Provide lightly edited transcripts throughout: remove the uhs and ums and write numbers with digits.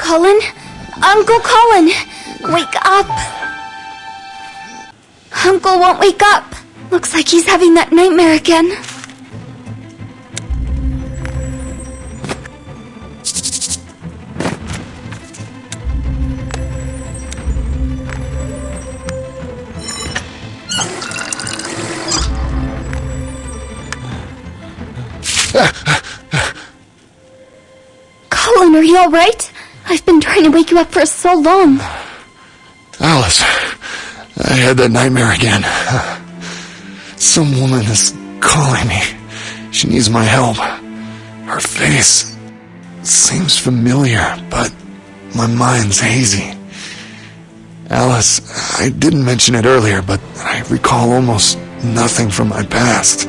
Colin? Uncle Colin! Wake up! Uncle won't wake up! Looks like he's having that nightmare again. Colin, are you alright? I've been trying to wake you up for so long. Alice, I had that nightmare again. Some woman is calling me. She needs my help. Her face seems familiar, but my mind's hazy. Alice, I didn't mention it earlier, but I recall almost nothing from my past.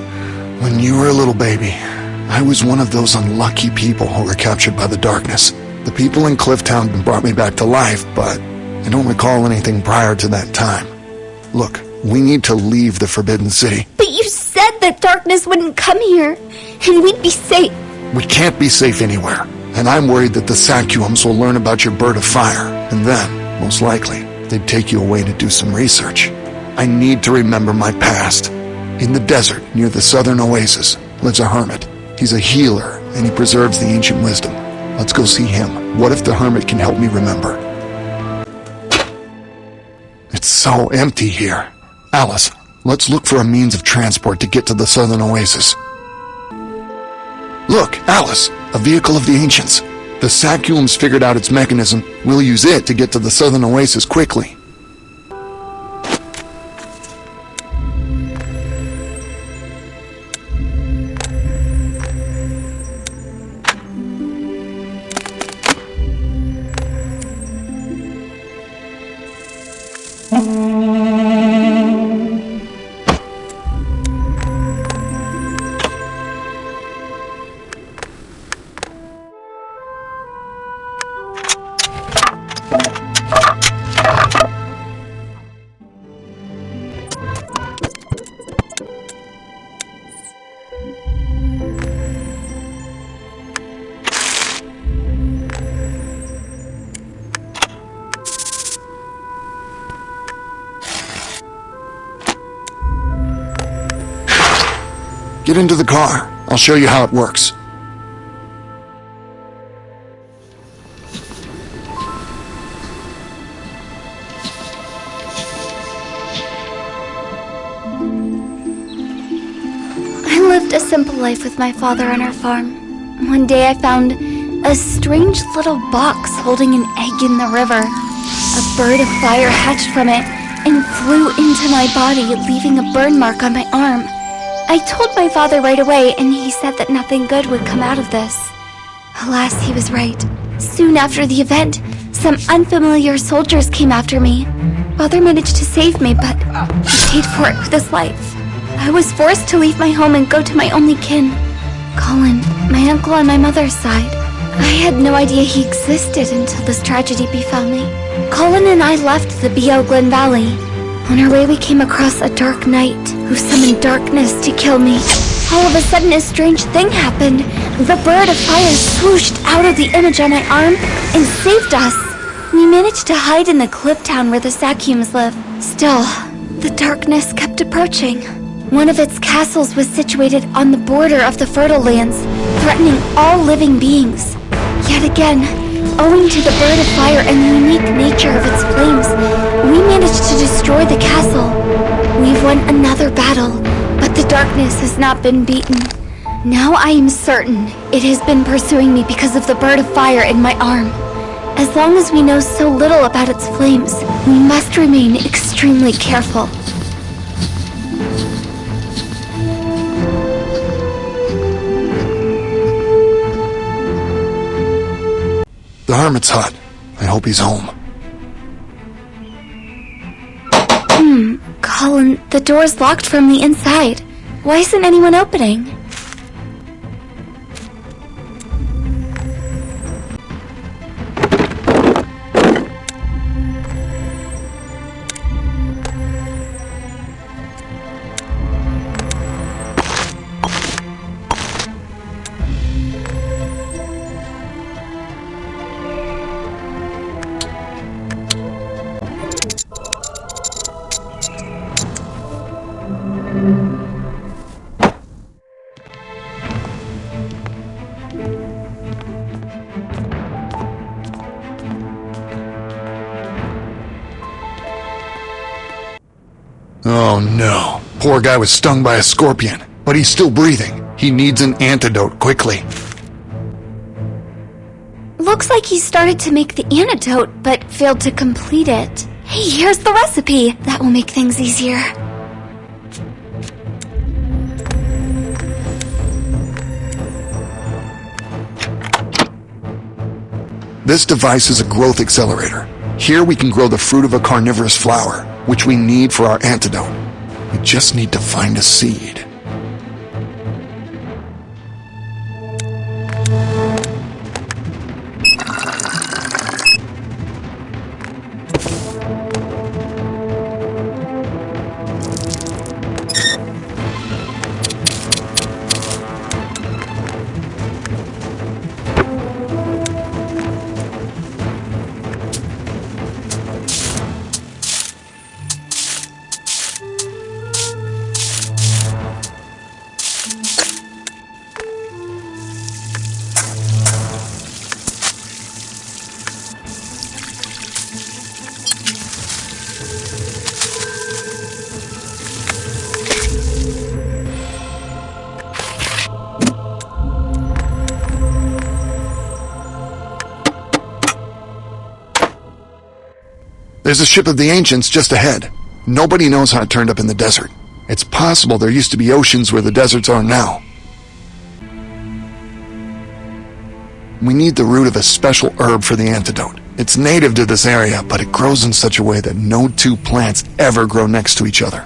When you were a little baby, I was one of those unlucky people who were captured by the darkness. The people in Clifftown brought me back to life, but I don't recall anything prior to that time. Look, we need to leave the Forbidden City. But you said that darkness wouldn't come here, and we'd be safe. We can't be safe anywhere, and I'm worried that the Sacuums will learn about your bird of fire, and then, most likely, they'd take you away to do some research. I need to remember my past. In the desert, near the southern oasis, lives a hermit. He's a healer, and he preserves the ancient wisdom. Let's go see him. What if the hermit can help me remember? It's so empty here. Alice, let's look for a means of transport to get to the southern oasis. Look, Alice, a vehicle of the ancients. The Sacuums figured out its mechanism. We'll use it to get to the southern oasis quickly. Get into the car. I'll show you how it works. I lived a simple life with my father on our farm. One day I found a strange little box holding an egg in the river. A bird of fire hatched from it and flew into my body, leaving a burn mark on my arm. I told my father right away, and he said that nothing good would come out of this. Alas, he was right. Soon after the event, some unfamiliar soldiers came after me. Father managed to save me, but he paid for it with his life. I was forced to leave my home and go to my only kin, Colin, my uncle on my mother's side. I had no idea he existed until this tragedy befell me. Colin and I left the B.L. Glen Valley. On our way, we came across a dark knight who summoned darkness to kill me. All of a sudden, a strange thing happened. The bird of fire swooshed out of the image on my arm and saved us. We managed to hide in the cliff town where the Sacuums live. Still, the darkness kept approaching. One of its castles was situated on the border of the Fertile Lands, threatening all living beings. Yet again, owing to the bird of fire and the unique nature of its flames, we managed to destroy the castle. We've won another battle, but the darkness has not been beaten. Now I am certain it has been pursuing me because of the bird of fire in my arm. As long as we know so little about its flames, we must remain extremely careful. The hermit's hut. I hope he's home. Colin, the door's locked from the inside. Why isn't anyone opening? Oh no. Poor guy was stung by a scorpion, but he's still breathing. He needs an antidote quickly. Looks like he started to make the antidote, but failed to complete it. Hey, here's the recipe. That will make things easier. This device is a growth accelerator. Here we can grow the fruit of a carnivorous flower, which we need for our antidote. We just need to find a seed. There's a ship of the ancients just ahead. Nobody knows how it turned up in the desert. It's possible there used to be oceans where the deserts are now. We need the root of a special herb for the antidote. It's native to this area, but it grows in such a way that no two plants ever grow next to each other.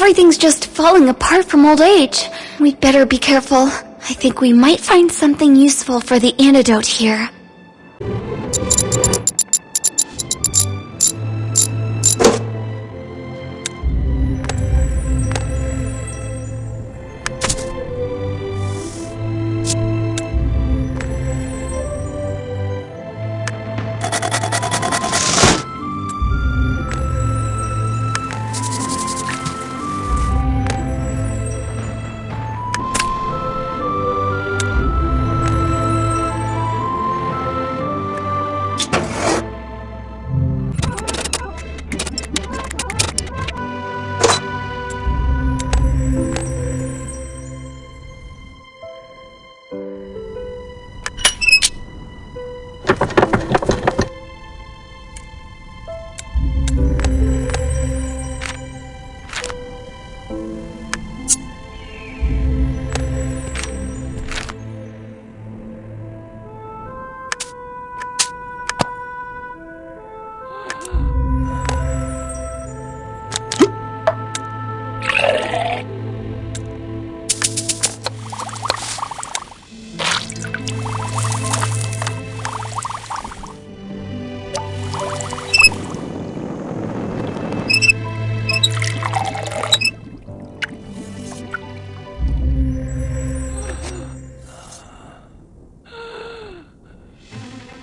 Everything's just falling apart from old age. We'd better be careful. I think we might find something useful for the antidote here.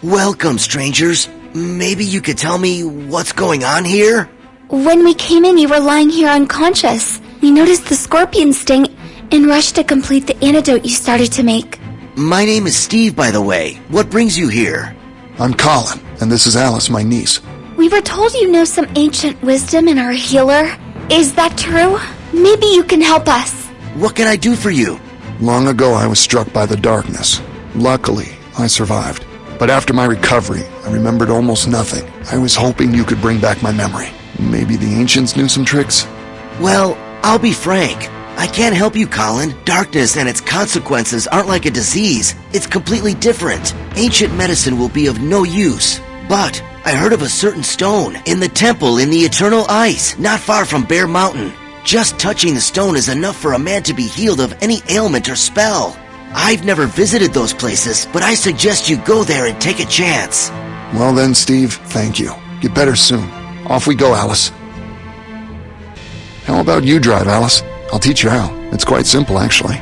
Welcome, strangers. Maybe you could tell me what's going on here? When we came in, you were lying here unconscious. We noticed the scorpion sting and rushed to complete the antidote you started to make. My name is Steve, by the way. What brings you here? I'm Colin, and this is Alice, my niece. We were told you know some ancient wisdom and are a healer. Is that true? Maybe you can help us. What can I do for you? Long ago, I was struck by the darkness. Luckily, I survived. But after my recovery, I remembered almost nothing. I was hoping you could bring back my memory. Maybe the ancients knew some tricks? Well, I'll be frank. I can't help you, Colin. Darkness and its consequences aren't like a disease. It's completely different. Ancient medicine will be of no use. But I heard of a certain stone in the temple in the eternal ice, not far from Bear Mountain. Just touching the stone is enough for a man to be healed of any ailment or spell. I've never visited those places, but I suggest you go there and take a chance. Well then, Steve, thank you. Get better soon. Off we go, Alice. How about you drive, Alice? I'll teach you how. It's quite simple, actually.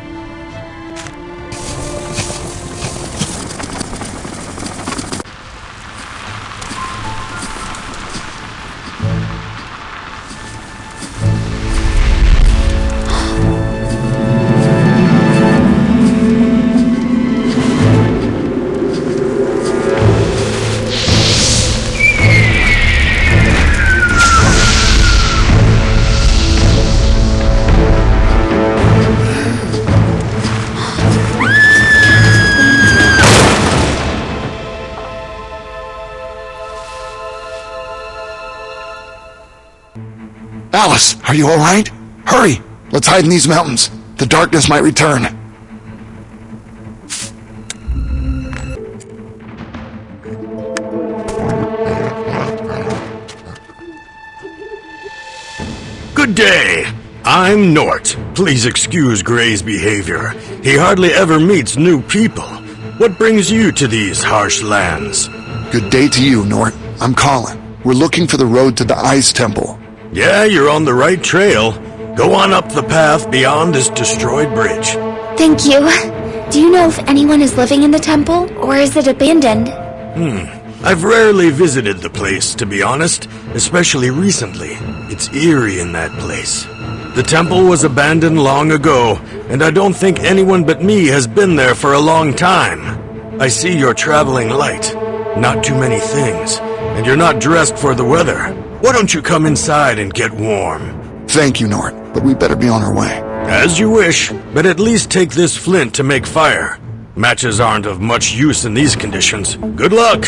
Alice, are you all right? Hurry! Let's hide in these mountains. The darkness might return. Good day. I'm Nort. Please excuse Gray's behavior. He hardly ever meets new people. What brings you to these harsh lands? Good day to you, Nort. I'm Colin. We're looking for the road to the Ice Temple. Yeah, you're on the right trail. Go on up the path beyond this destroyed bridge. Thank you. Do you know if anyone is living in the temple, or is it abandoned? I've rarely visited the place, to be honest, especially recently. It's eerie in that place. The temple was abandoned long ago, and I don't think anyone but me has been there for a long time. I see you're traveling light. Not too many things, and you're not dressed for the weather. Why don't you come inside and get warm? Thank you, Nort, but we better be on our way. As you wish, but at least take this flint to make fire. Matches aren't of much use in these conditions. Good luck!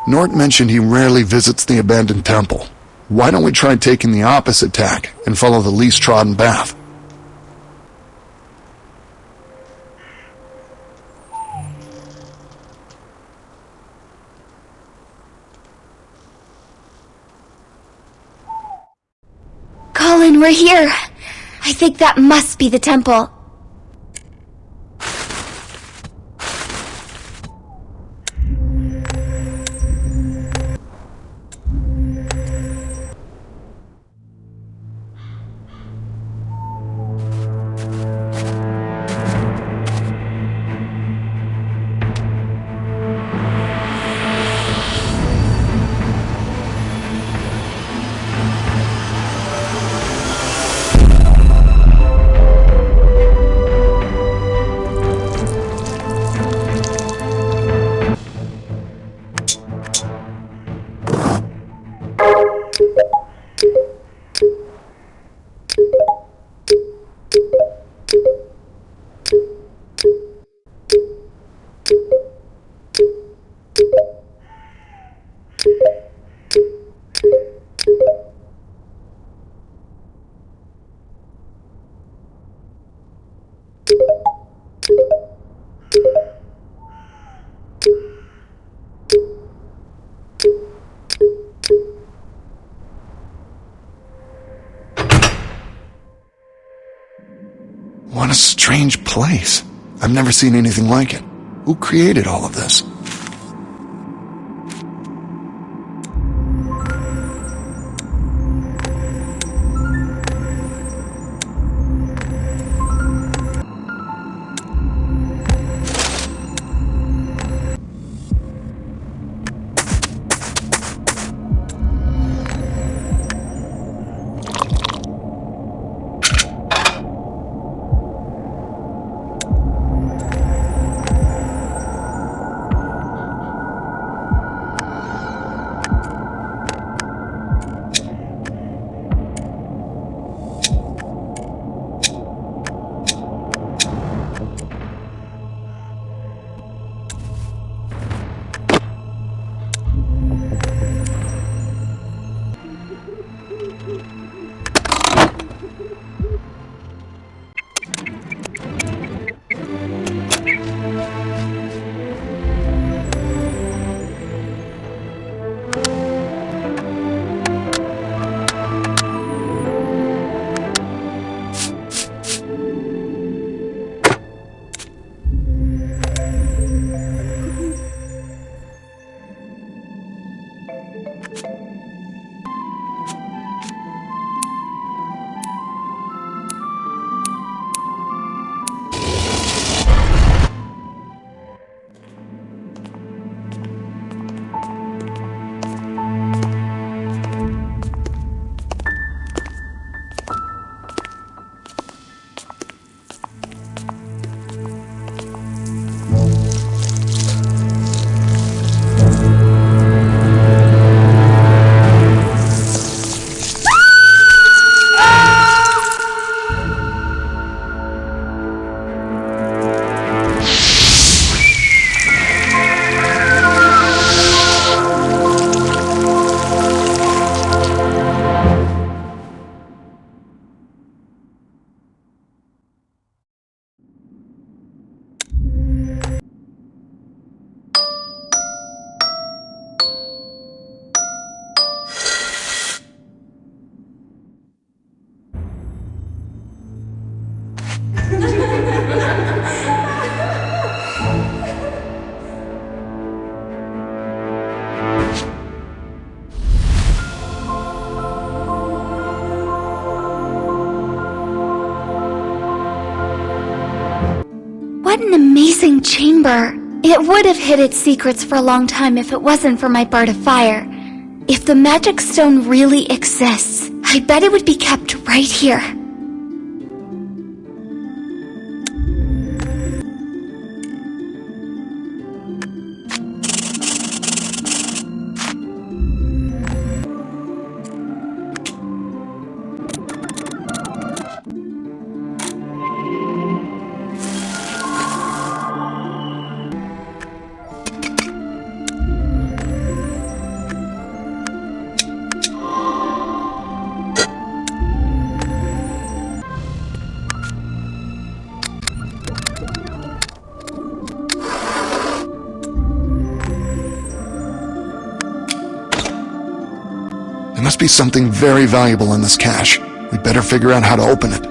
Nort mentioned he rarely visits the abandoned temple. Why don't we try taking the opposite tack and follow the least trodden path? Colin, we're here. I think that must be the temple. What a strange place. I've never seen anything like it. Who created all of this? What an amazing chamber. It would have hid its secrets for a long time if it wasn't for my bird of fire. If the magic stone really exists, I bet it would be kept right here. There must be something very valuable in this cache. We'd better figure out how to open it.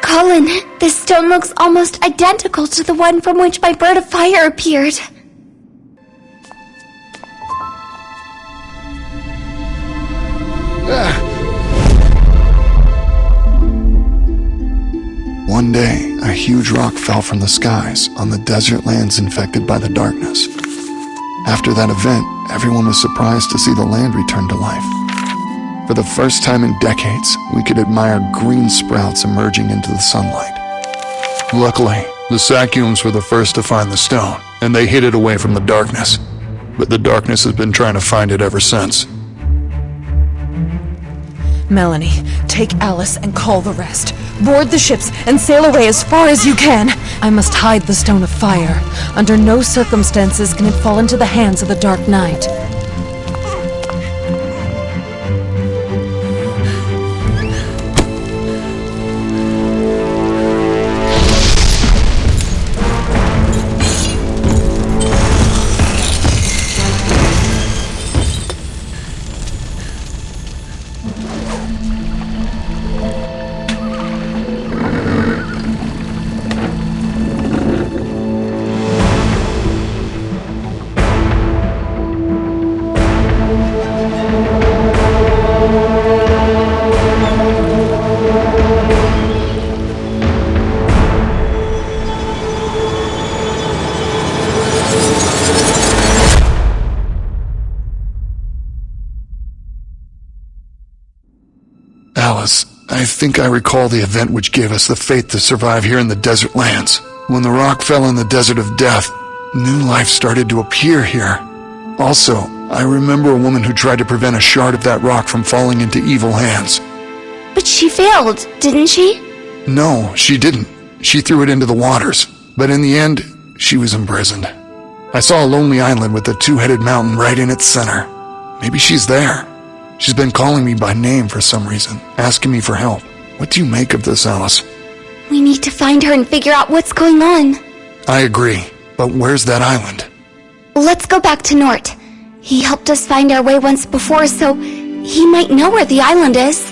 Colin, this stone looks almost identical to the one from which my bird of fire appeared. One day, a huge rock fell from the skies on the desert lands infected by the darkness. After that event, everyone was surprised to see the land return to life. For the first time in decades, we could admire green sprouts emerging into the sunlight. Luckily, the Sakyums were the first to find the stone, and they hid it away from the darkness. But the darkness has been trying to find it ever since. Melanie, take Alice and call the rest. Board the ships and sail away as far as you can. I must hide the Stone of Fire. Under no circumstances can it fall into the hands of the Dark Knight. Alice, I think I recall the event which gave us the faith to survive here in the desert lands. When the rock fell in the desert of death, new life started to appear here. Also, I remember a woman who tried to prevent a shard of that rock from falling into evil hands. But she failed, didn't she? No, she didn't. She threw it into the waters. But in the end, she was imprisoned. I saw a lonely island with a two-headed mountain right in its center. Maybe she's there. She's been calling me by name for some reason, asking me for help. What do you make of this, Alice? We need to find her and figure out what's going on. I agree, but where's that island? Let's go back to Nort. He helped us find our way once before, so he might know where the island is.